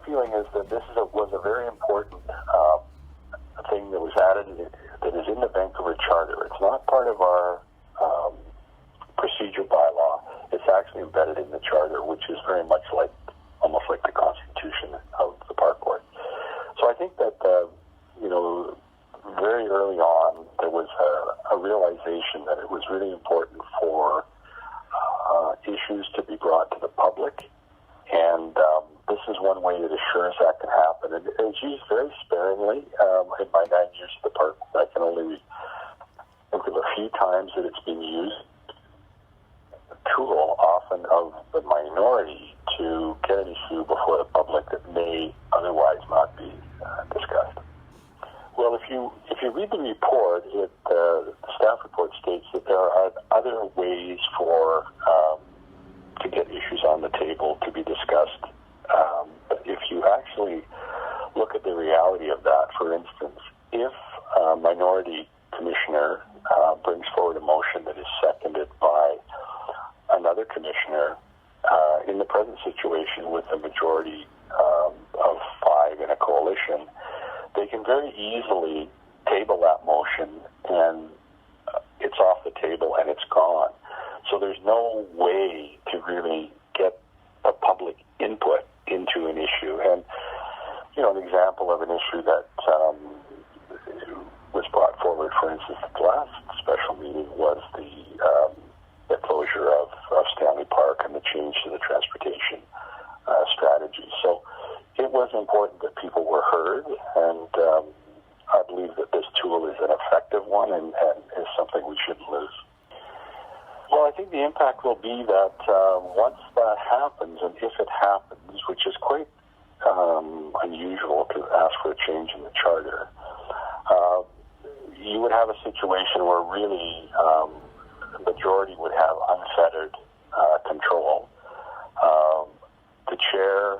feeling is that this was a very important thing that was added that is in the Vancouver Charter. It's not part of our procedure bylaw. It's actually embedded in the Charter, which is very much like, almost like the Constitution of the Park Board. So I think that, very early on, there was a realization that it was really important for issues to be brought to the public, and this is one way that Assurance Act can happen. And it's used very sparingly. In my 9 years at the park, I can only think of a few times that it's been used. A tool, often of the minority, to get an issue before the public that may otherwise not be discussed. Well, if you read the report, the staff report states that there are other ways for to get issues on the table to be discussed. But if you actually look at the reality of that, for instance, if a minority commissioner brings forward a motion that is seconded by another commissioner, in the present situation with a majority of 5 in a coalition, they can very easily table that motion, and it's off the table and it's gone. So there's no way to really get a public input into an issue. And, an example of an issue that was brought forward, for instance, at the last special meeting was the closure of Stanley Park and the change to the transportation strategy. So it was important that people were heard, and I believe that this tool is an effective one and is something we shouldn't lose. Well, I think the impact will be that once that happens, and if it happens, which is quite unusual to ask for a change in the Charter, you would have a situation where really the majority would have unfettered control. The chair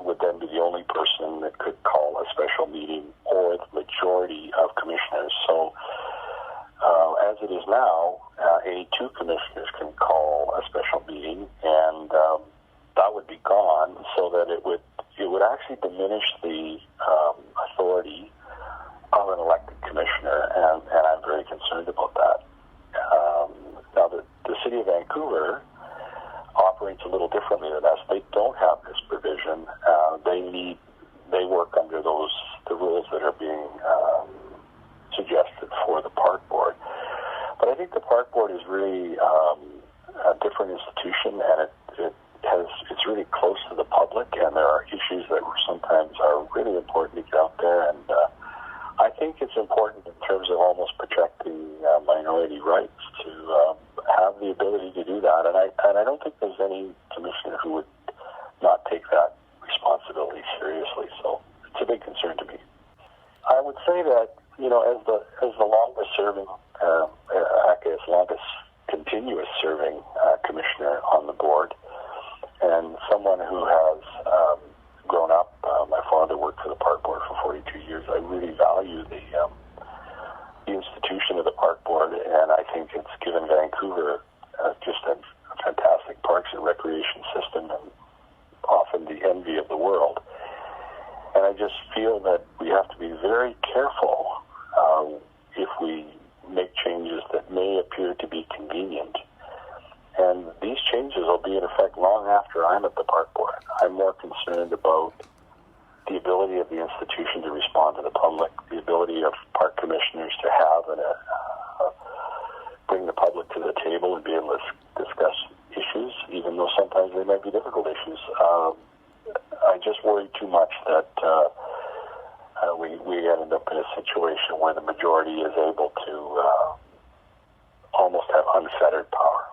would then be the only person that could call a special meeting, or the majority of commissioners. So as it is now, any 2 commissioners can call a special meeting, and that would be gone, so that it would actually diminish the authority of an elected commissioner, and I'm very concerned about that. Now, the City of Vancouver operates a little differently than us. They don't have this provision. They work under the rules that are being suggested for the Park Board. But I think the Park Board is really a different institution, and it's really close to the public, and there are issues that sometimes are really important to get out there, and I think it's important in terms of almost protecting minority rights to have the ability to do that, and I don't think there's any commissioner who would not take that responsibility seriously. So it's a big concern to me. I would say that as the longest serving, longest continuous serving commissioner on the board, and someone who has grown up. My father worked for the Park Board for 42 years. I really value the institution of the Park Board, and I think it's given Vancouver just a fantastic parks and recreation system, and often the envy of the world. And I just feel that we have to be very careful if we make changes that may appear to be convenient. And these changes will be in effect long after I'm at the Park Board. I'm more concerned about the ability of the institution to respond to the public, the ability of park commissioners to have and bring the public to the table and be able to discuss issues, even though sometimes they might be difficult issues. I just worry too much that we end up in a situation where the majority is able to almost have unfettered power.